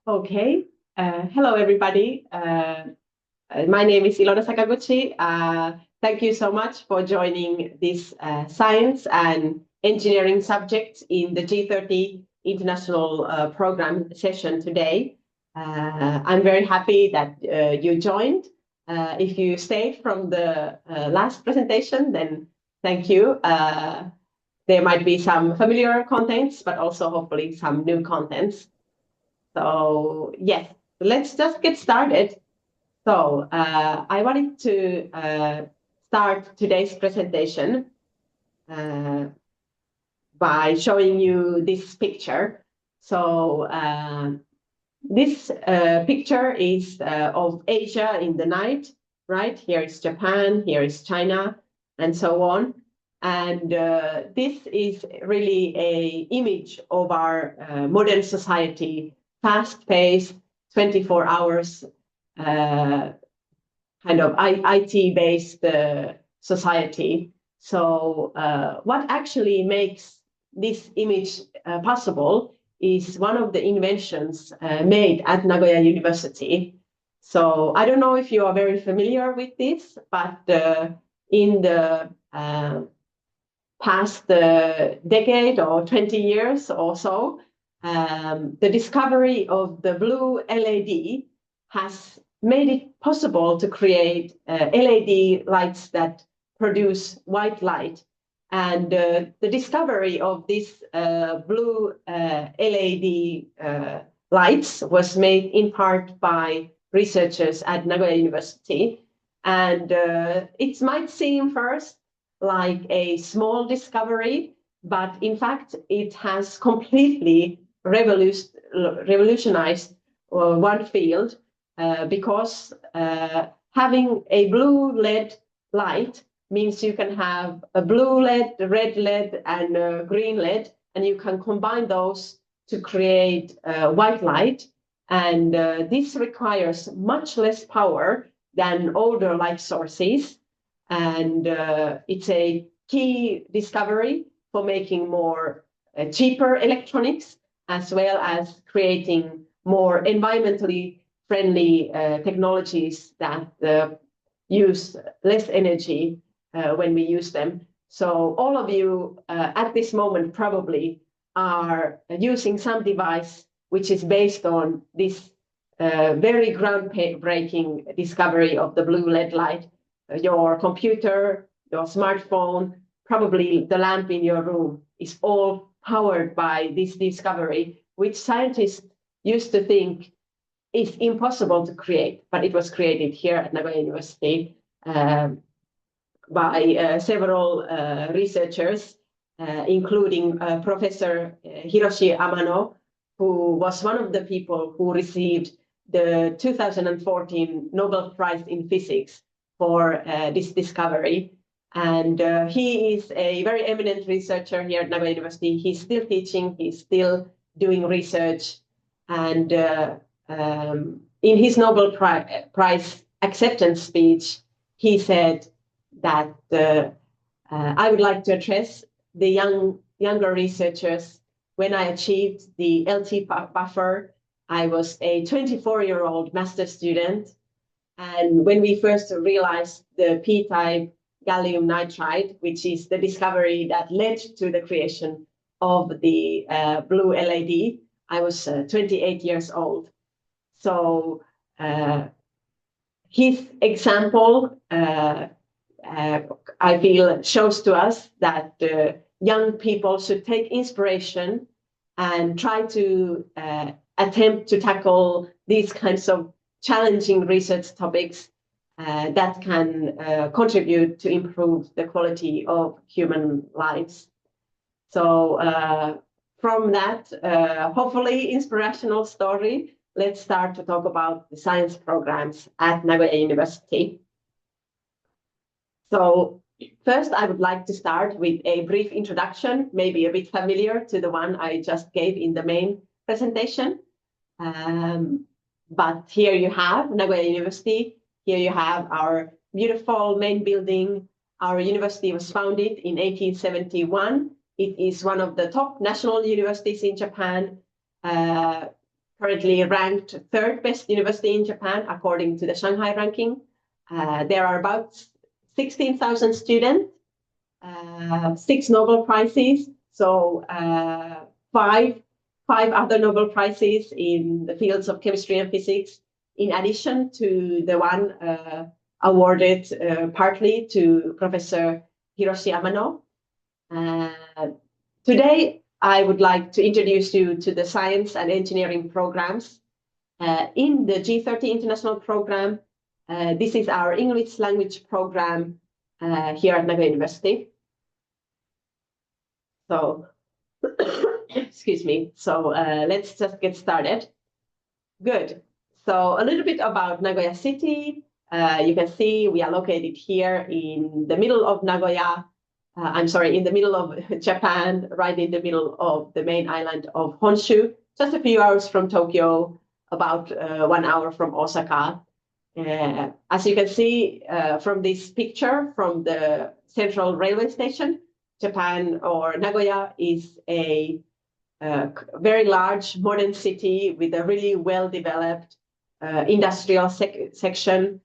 Okay. Hello, everybody. My name is Ilona Sakaguchi. Thank you so much for joining this science and engineering subject in the G30 International Program session today. I'm very happy that you joined. If you stayed from the last presentation, then thank you. There might be some familiar contents, but also hopefully some new contents. So yes, let's just get started. So I wanted to start today's presentation by showing you this picture. So this picture is of Asia in the night, right? Here is Japan, here is China, and so on. And this is really an image of our modern society, fast-paced, 24 hours, kind of IT-based society. So what actually makes this image possible is one of the inventions made at Nagoya University. So I don't know if you are very familiar with this, but in the past decade or 20 years or so, the discovery of the blue LED has made it possible to create LED lights that produce white light. And the discovery of these blue LED lights was made in part by researchers at Nagoya University. And it might seem first like a small discovery, but in fact, it has completely revolutionized one field because having a blue LED light means you can have a blue LED, a red LED, and a green LED, and you can combine those to create white light. And this requires much less power than older light sources. And it's a key discovery for making more cheaper electronics, as well as creating more environmentally friendly technologies that use less energy when we use them. So all of you at this moment probably are using some device which is based on this very groundbreaking discovery of the blue LED light. Your computer, your smartphone, probably the lamp in your room is all powered by this discovery, which scientists used to think is impossible to create, but it was created here at Nagoya University by several researchers, including Professor Hiroshi Amano, who was one of the people who received the 2014 Nobel Prize in Physics for this discovery. And he is a very eminent researcher here at Nagoya University. He's still teaching, he's still doing research. And in his Nobel Prize acceptance speech, he said that I would like to address the younger researchers. When I achieved the LT buffer, I was a 24-year-old master's student. And when we first realized the P-type gallium nitride, which is the discovery that led to the creation of the blue LED, I was 28 years old. So his example, I feel, shows to us that young people should take inspiration and try to attempt to tackle these kinds of challenging research topics that can contribute to improve the quality of human lives. So from that, hopefully inspirational story, let's start to talk about the science programs at Nagoya University. So first, I would like to start with a brief introduction, maybe a bit familiar to the one I just gave in the main presentation. But here you have Nagoya University. Here you have our beautiful main building. Our university was founded in 1871. It is one of the top national universities in Japan, currently ranked third best university in Japan according to the Shanghai ranking. There are about 16,000 students, 6 Nobel Prizes, so five other Nobel Prizes in the fields of chemistry and physics, in addition to the one awarded partly to Professor Higashiyama. Today, I would like to introduce you to the science and engineering programs in the G30 International Program. This is our English language program here at Nagoya University. So, excuse me. So let's just get started. Good. So a little bit about Nagoya City. You can see we are located here in the middle of Nagoya. In the middle of Japan, right in the middle of the main island of Honshu, just a few hours from Tokyo, about 1 hour from Osaka. As you can see from this picture from the central railway station, Japan or Nagoya is a very large modern city with a really well-developed industrial section.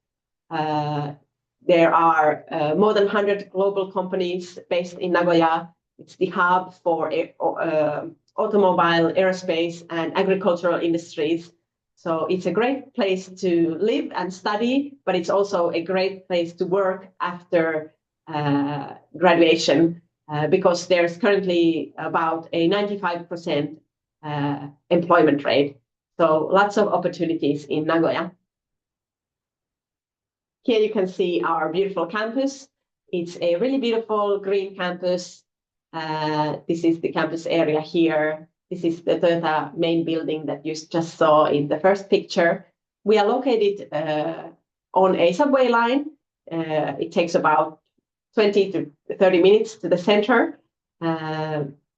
There are more than 100 global companies based in Nagoya. It's the hub for automobile, aerospace, and agricultural industries. So it's a great place to live and study, but it's also a great place to work after graduation because there's currently about a 95% employment rate. So lots of opportunities in Nagoya. Here you can see our beautiful campus. It's a really beautiful green campus. This is the campus area here. This is the Toyota main building that you just saw in the first picture. We are located on a subway line. It takes about 20 to 30 minutes to the center.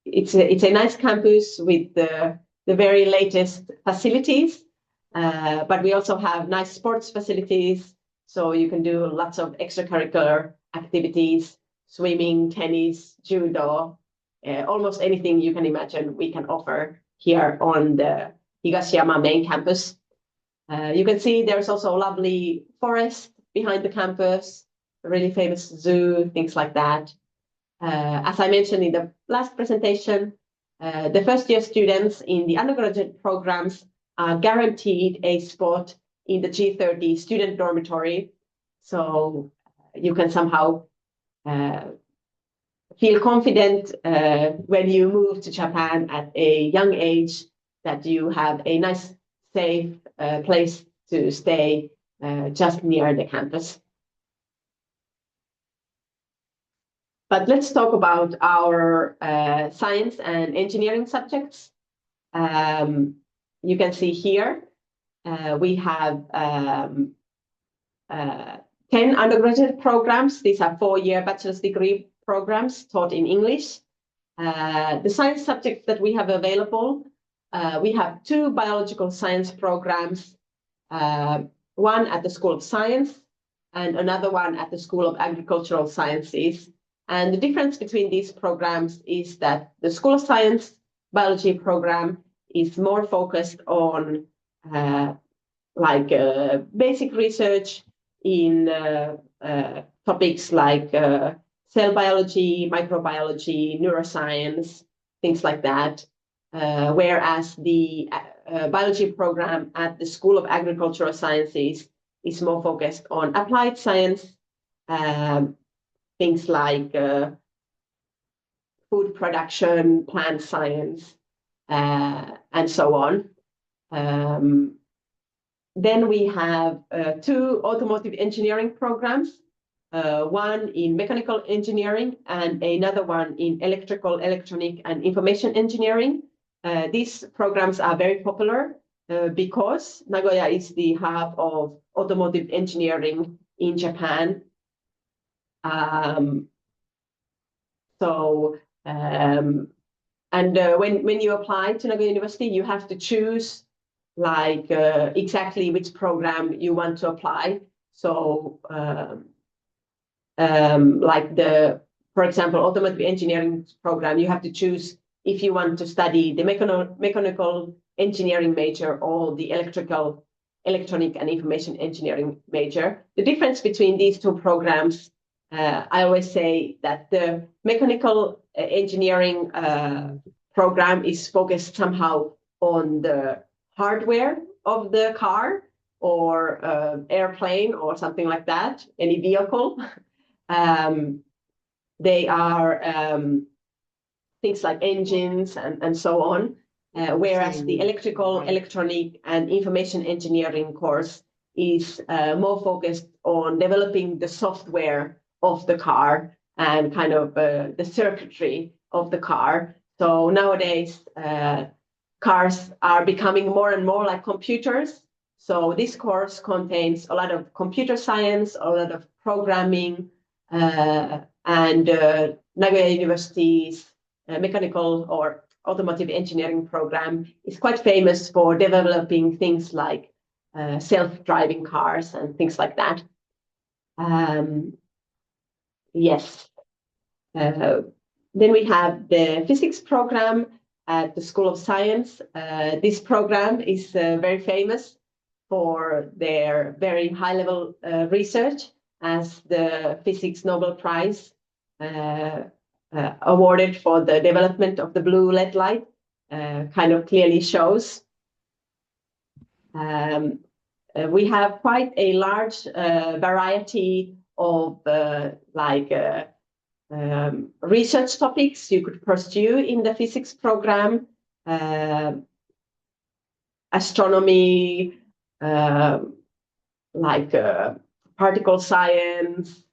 It's a nice campus with the very latest facilities, but we also have nice sports facilities. So you can do lots of extracurricular activities, swimming, tennis, judo, almost anything you can imagine we can offer here on the Higashiyama main campus. You can see there's also a lovely forest behind the campus, a really famous zoo, things like that. As I mentioned in the last presentation, the first year students in the undergraduate programs are guaranteed a spot in the G30 student dormitory. So you can somehow feel confident when you move to Japan at a young age that you have a nice, safe place to stay just near the campus. But let's talk about our science and engineering subjects. You can see here we have 10 undergraduate programs. These are 4-year bachelor's degree programs taught in English. The science subjects that we have available, we have 2 biological science programs, one at the School of Science and another one at the School of Agricultural Sciences. And the difference between these programs is that the School of Science biology program is more focused on basic research in topics like cell biology, microbiology, neuroscience, things like that. Whereas the biology program at the School of Agricultural Sciences is more focused on applied science, things like food production, plant science, and so on. Then we have 2 automotive engineering programs, one in mechanical engineering and another one in electrical, electronic, and information engineering. These programs are very popular because Nagoya is the hub of automotive engineering in Japan. When you apply to Nagoya University, you have to choose exactly which program you want to apply. So for example, automotive engineering program, you have to choose if you want to study the mechanical engineering major or the electronic and information engineering major. The difference between these two programs, I always say that the mechanical engineering program is focused somehow on the hardware of the car or airplane or something like that, any vehicle. They are things like engines and so on, whereas the electrical, electronic, and information engineering course is more focused on developing the software of the car and kind of the circuitry of the car. So nowadays, cars are becoming more and more like computers. So this course contains a lot of computer science, a lot of programming, and Nagoya University's mechanical or automotive engineering program is quite famous for developing things like self-driving cars and things like that. Yes. Then we have the physics program at the School of Science. This program is very famous for their very high-level research, as the Physics Nobel Prize awarded for the development of the blue LED light kind of clearly shows. We have quite a large variety of research topics you could pursue in the physics program. Astronomy, particle science,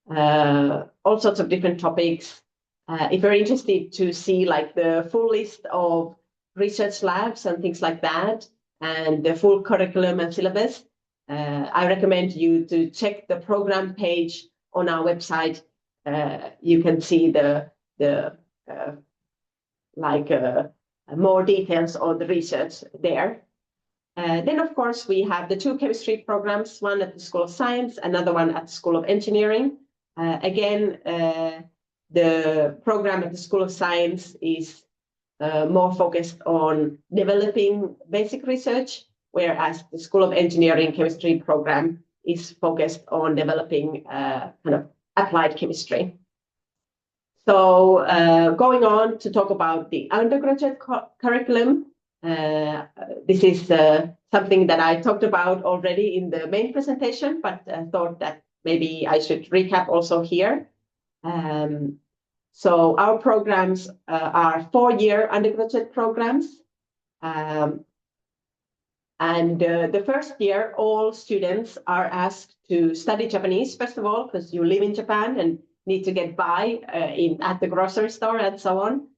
all sorts of different topics. If you're interested to see like the full list of research labs and things like that, and the full curriculum and syllabus, I recommend you to check the program page on our website. You can see the more details on the research there. Then, of course, we have the two chemistry programs, one at the School of Science, another one at the School of Engineering. Again, the program at the School of Science is more focused on developing basic research, whereas the School of Engineering chemistry program is focused on developing kind of applied chemistry. So going on to talk about the undergraduate curriculum, this is something that I talked about already in the main presentation, but I thought that maybe I should recap also here. So our programs are 4-year undergraduate programs. And the first year, all students are asked to study Japanese, first of all, because you live in Japan and need to get by at the grocery store and so on.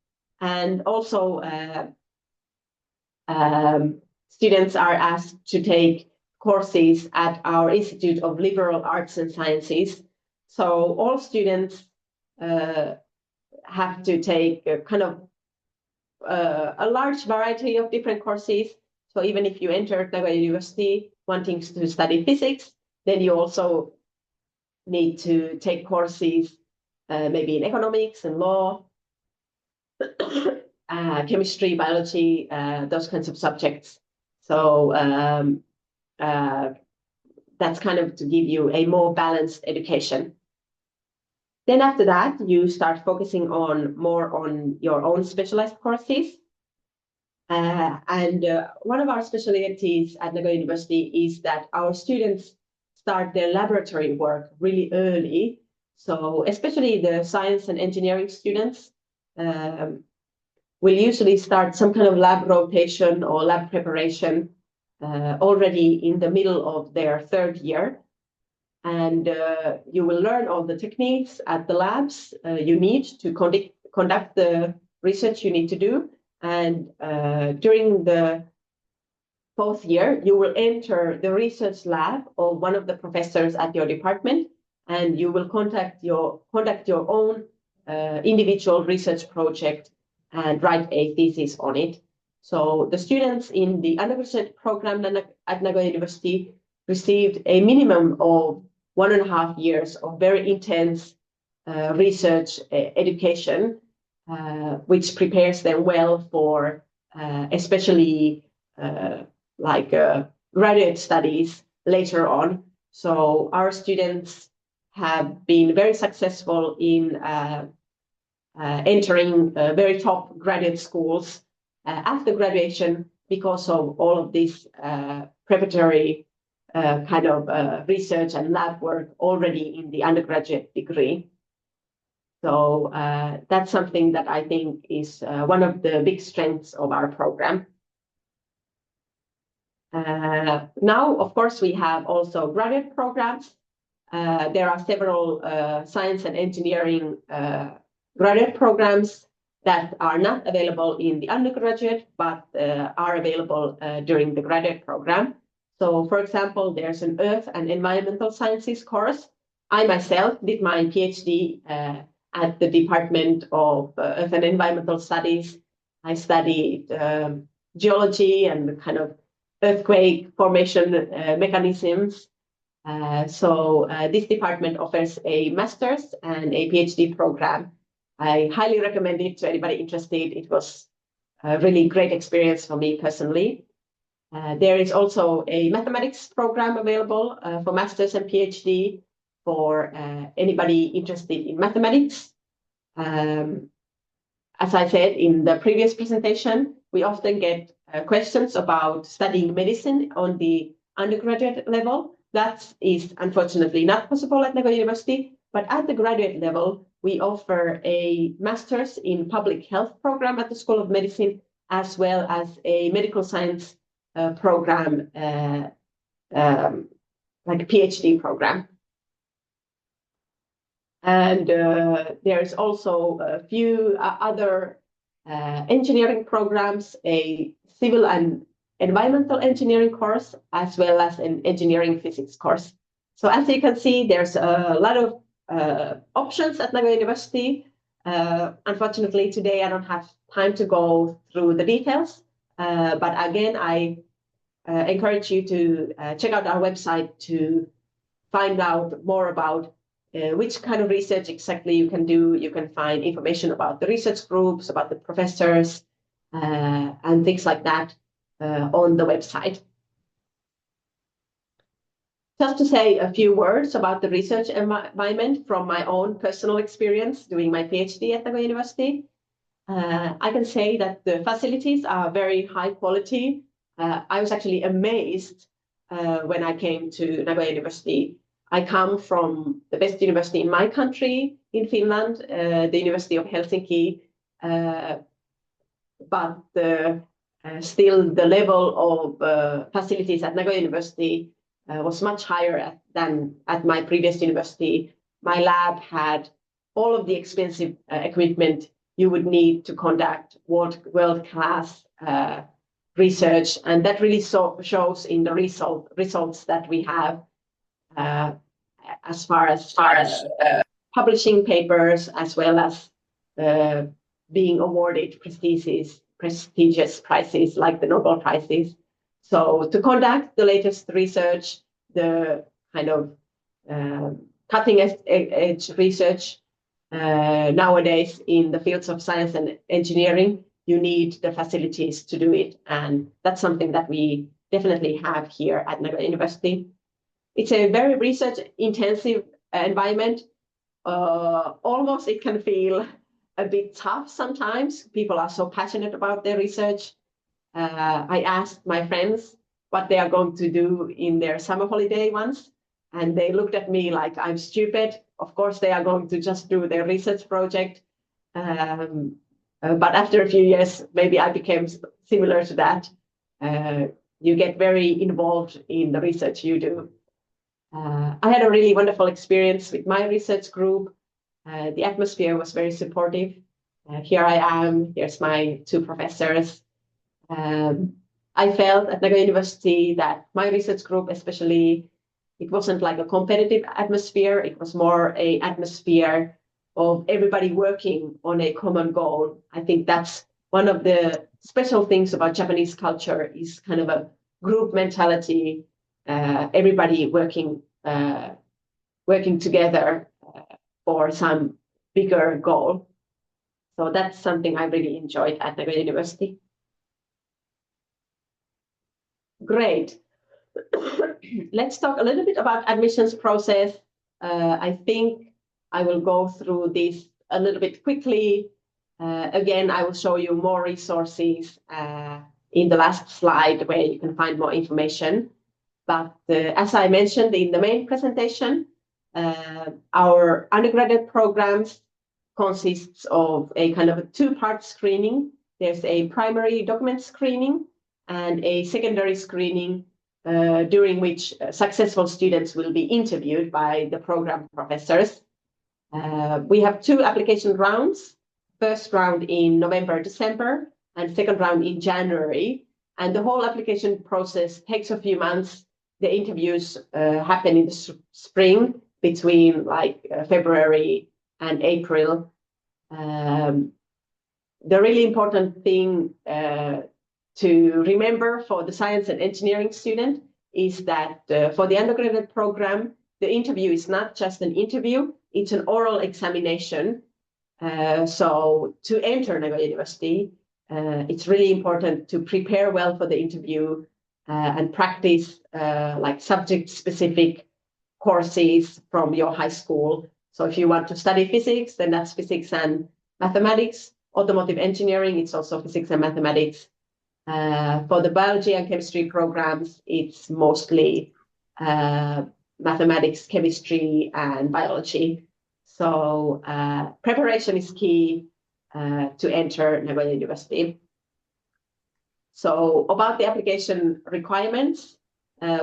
And also, students are asked to take courses at our Institute of Liberal Arts and Sciences. So all students have to take a large variety of different courses. So even if you enter Nagoya University wanting to study physics, then you also need to take courses maybe in economics and law, chemistry, biology, those kinds of subjects. So that's kind of to give you a more balanced education. Then after that, you start focusing more on your own specialized courses. And one of our specialties at Nagoya University is that our students start their laboratory work really early. So especially the science and engineering students will usually start some kind of lab rotation or lab preparation already in the middle of their 3rd year. And you will learn all the techniques at the labs you need to conduct the research you need to do. And during the 4th year, you will enter the research lab of one of the professors at your department, and you will conduct your own individual research project and write a thesis on it. So the students in the undergraduate program at Nagoya University received a minimum of 1.5 years of very intense research education, which prepares them well for especially like graduate studies later on. So our students have been very successful in entering very top graduate schools after graduation because of all of this preparatory kind of research and lab work already in the undergraduate degree. So that's something that I think is one of the big strengths of our program. Now, of course, we have also graduate programs. There are several science and engineering graduate programs that are not available in the undergraduate, but are available during the graduate program. So, for example, there's an Earth and Environmental Sciences course. I myself did my PhD at the Department of Earth and Environmental Studies. I studied geology and kind of earthquake formation mechanisms. So this department offers a master's and a PhD program. I highly recommend it to anybody interested. It was a really great experience for me personally. There is also a mathematics program available for master's and PhD for anybody interested in mathematics. As I said in the previous presentation, we often get questions about studying medicine on the undergraduate level. That is unfortunately not possible at Nagoya University, but at the graduate level, we offer a master's in public health program at the School of Medicine, as well as a medical science program, like a PhD program. And there's also a few other engineering programs, a civil and environmental engineering course, as well as an engineering physics course. So as you can see, there's a lot of options at Nagoya University. Unfortunately, today I don't have time to go through the details. But again, I encourage you to check out our website to find out more about which kind of research exactly you can do. You can find information about the research groups, about the professors, and things like that on the website. Just to say a few words about the research environment from my own personal experience doing my PhD at Nagoya University. I can say that the facilities are very high quality. I was actually amazed when I came to Nagoya University. I come from the best university in my country, in Finland, the University of Helsinki, but still the level of facilities at Nagoya University was much higher than at my previous university. My lab had all of the expensive equipment you would need to conduct world-class research, and that really shows in the results that we have as far as publishing papers, as well as being awarded prestigious prizes like the Nobel Prizes. So to conduct the latest research, the kind of cutting edge research nowadays in the fields of science and engineering, you need the facilities to do it. And that's something that we definitely have here at Nagoya University. It's a very research intensive environment. Almost it can feel a bit tough sometimes. People are so passionate about their research. I asked my friends what they are going to do in their summer holiday once, and they looked at me like I'm stupid. Of course, they are going to just do their research project. But after a few years, maybe I became similar to that. You get very involved in the research you do. I had a really wonderful experience with my research group. The atmosphere was very supportive. Here I am, here's my two professors. I felt at Nagoya University that my research group especially, it wasn't like a competitive atmosphere, it was more an atmosphere of everybody working on a common goal. I think that's one of the special things about Japanese culture is kind of a group mentality, everybody working together for some bigger goal. So that's something I really enjoyed at Nagoya University. Great. Let's talk a little bit about admissions process. I think I will go through this a little bit quickly. Again, I will show you more resources in the last slide where you can find more information. But as I mentioned in the main presentation, our undergraduate programs consists of a kind of a two-part screening. There's a primary document screening and a secondary screening during which successful students will be interviewed by the program professors. We have two application rounds, first round in November, December, and second round in January. And the whole application process takes a few months. The interviews happen in the spring between February and April. The really important thing to remember for the science and engineering student is that for the undergraduate program, the interview is not just an interview, it's an oral examination. So to enter Nagoya University, it's really important to prepare well for the interview and practice subject-specific courses from your high school. So if you want to study physics, then that's physics and mathematics. Automotive engineering, it's also physics and mathematics. For the biology and chemistry programs, it's mostly mathematics, chemistry, and biology. So preparation is key to enter Nagoya University. So about the application requirements,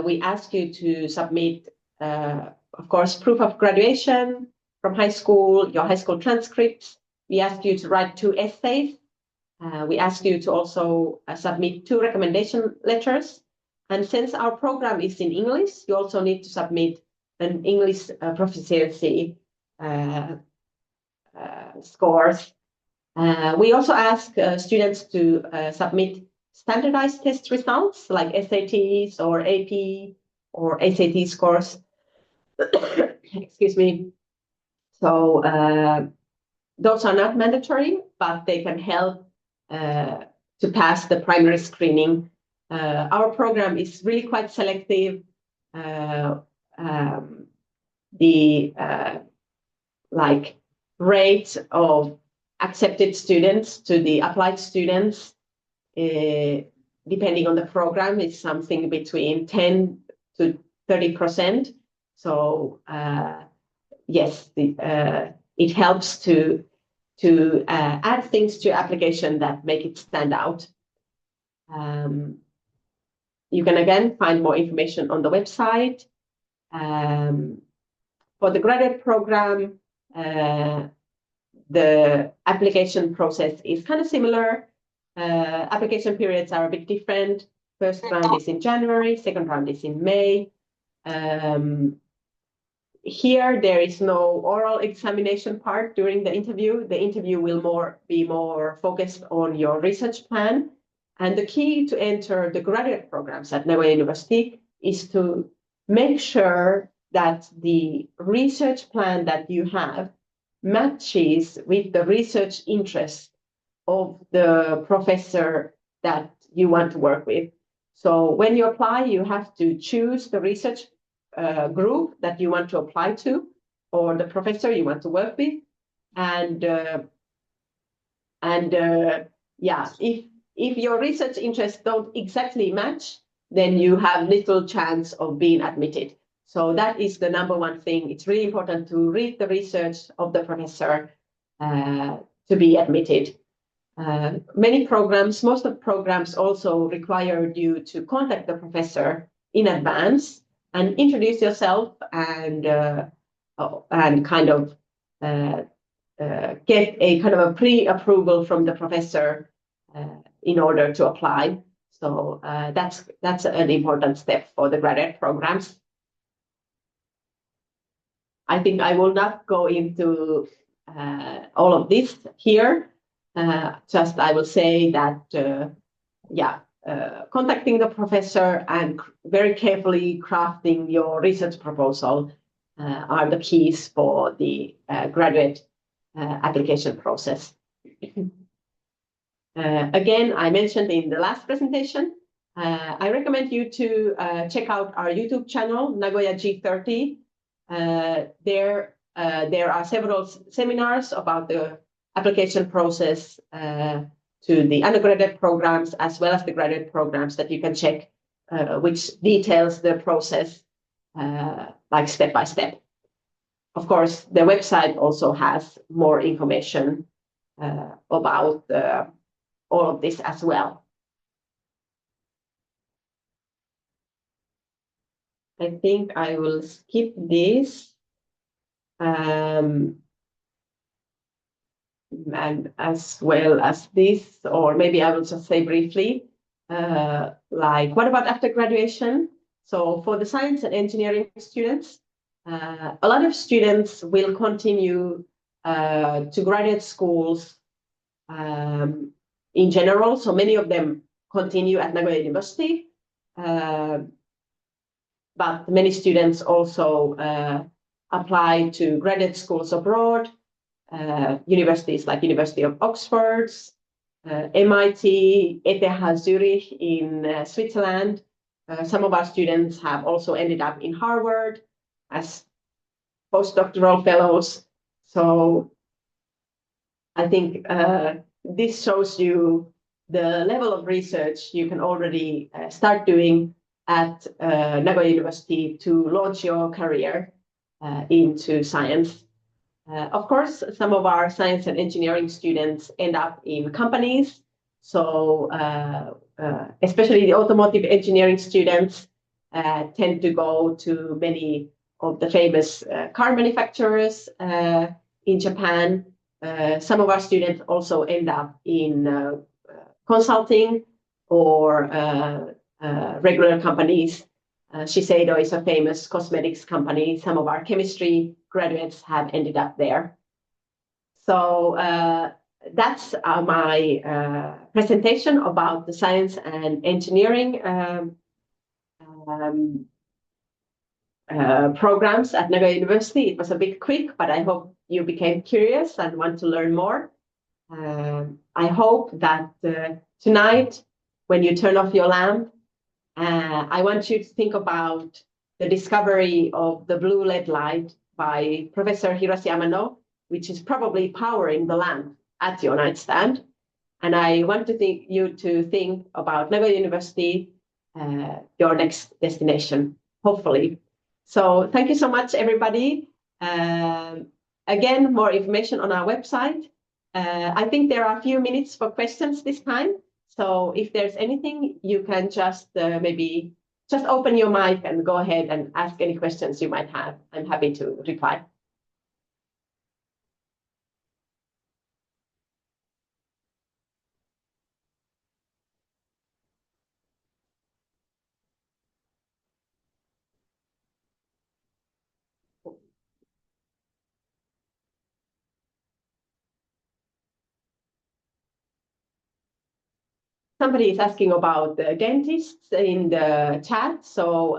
we ask you to submit, of course, proof of graduation from high school, your high school transcripts. We ask you to write 2 essays. We ask you to also submit 2 recommendation letters. And since our program is in English, you also need to submit an English proficiency scores. We also ask students to submit standardized test results like SATs or AP or ACT scores. Excuse me. So those are not mandatory, but they can help to pass the primary screening. Our program is really quite selective. The rate of accepted students to the applied students, depending on the program, is something between 10 to 30%. So yes, it helps to add things to your application that make it stand out. You can again find more information on the website. For the graduate program, the application process is kind of similar. Application periods are a bit different. First round is in January, second round is in May. Here, there is no oral examination part during the interview. The interview will be more focused on your research plan. And the key to enter the graduate programs at Nagoya University is to make sure that the research plan that you have matches with the research interest of the professor that you want to work with. So when you apply, you have to choose the research group that you want to apply to, or the professor you want to work with, and if your research interests don't exactly match, then you have little chance of being admitted. So that is the number one thing. It's really important to read the research of the professor to be admitted. Many programs, most of the programs also require you to contact the professor in advance and introduce yourself and kind of get a kind of a pre-approval from the professor in order to apply. So that's an important step for the graduate programs. I think I will not go into all of this here. Just I will say that, contacting the professor and very carefully crafting your research proposal are the keys for the graduate application process. Again, I mentioned in the last presentation, I recommend you to check out our YouTube channel, Nagoya G30. There are several seminars about the application process to the undergraduate programs as well as the graduate programs that you can check, which details the process like step by step. Of course, the website also has more information about all of this as well. I think I will skip this. And as well as this, or maybe I will just say briefly, like what about after graduation? So for the science and engineering students, a lot of students will continue to graduate schools in general. So many of them continue at Nagoya University, but many students also apply to graduate schools abroad, universities like University of Oxford, MIT, ETH Zurich in Switzerland. Some of our students have also ended up in Harvard as postdoctoral fellows. So I think this shows you the level of research you can already start doing at Nagoya University to launch your career into science. Of course, some of our science and engineering students end up in companies. So especially the automotive engineering students tend to go to many of the famous car manufacturers in Japan. Some of our students also end up in consulting or regular companies. Shiseido is a famous cosmetics company. Some of our chemistry graduates have ended up there. So that's my presentation about the science and engineering programs at Nagoya University. It was a bit quick, but I hope you became curious and want to learn more. I hope that tonight, when you turn off your lamp, I want you to think about the discovery of the blue LED light by Professor Higashiyama, which is probably powering the lamp at your nightstand. And I want you to think about Nagoya University, your next destination, hopefully. So thank you so much, everybody. Again, more information on our website. I think there are a few minutes for questions this time. So if there's anything, you can just maybe just open your mic and go ahead and ask any questions you might have. I'm happy to reply. Somebody is asking about the dentists in the chat. So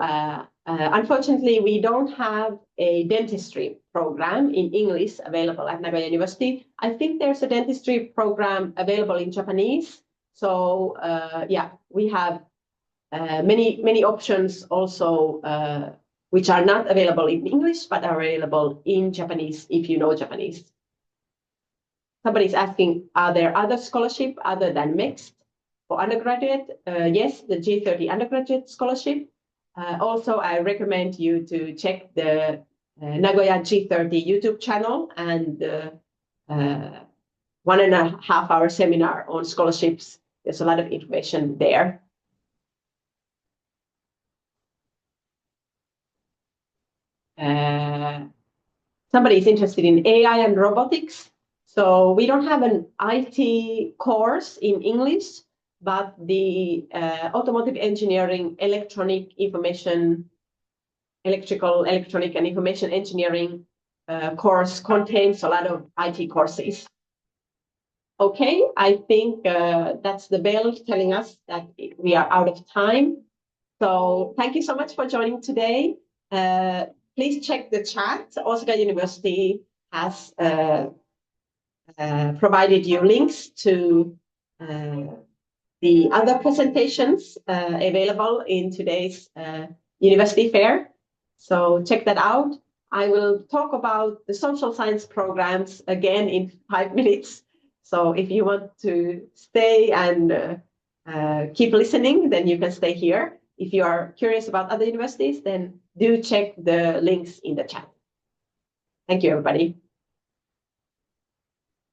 unfortunately, we don't have a dentistry program in English available at Nagoya University. I think there's a dentistry program available in Japanese. So yeah, we have many options also which are not available in English, but are available in Japanese if you know Japanese. Somebody's asking, are there other scholarships other than mixed? For undergraduate, yes, the G30 Undergraduate Scholarship. Also, I recommend you to check the Nagoya G30 YouTube channel and the 1.5-hour seminar on scholarships. There's a lot of information there. Somebody is interested in AI and robotics. So we don't have an IT course in English, but the automotive engineering, electronic, and information engineering course contains a lot of IT courses. Okay, I think that's the bell telling us that we are out of time. So thank you so much for joining today. Please check the chat. Osaka University has provided you links to the other presentations available in today's university fair. So check that out. I will talk about the social science programs again in 5 minutes. So if you want to stay and keep listening, then you can stay here. If you are curious about other universities, then do check the links in the chat. Thank you, everybody.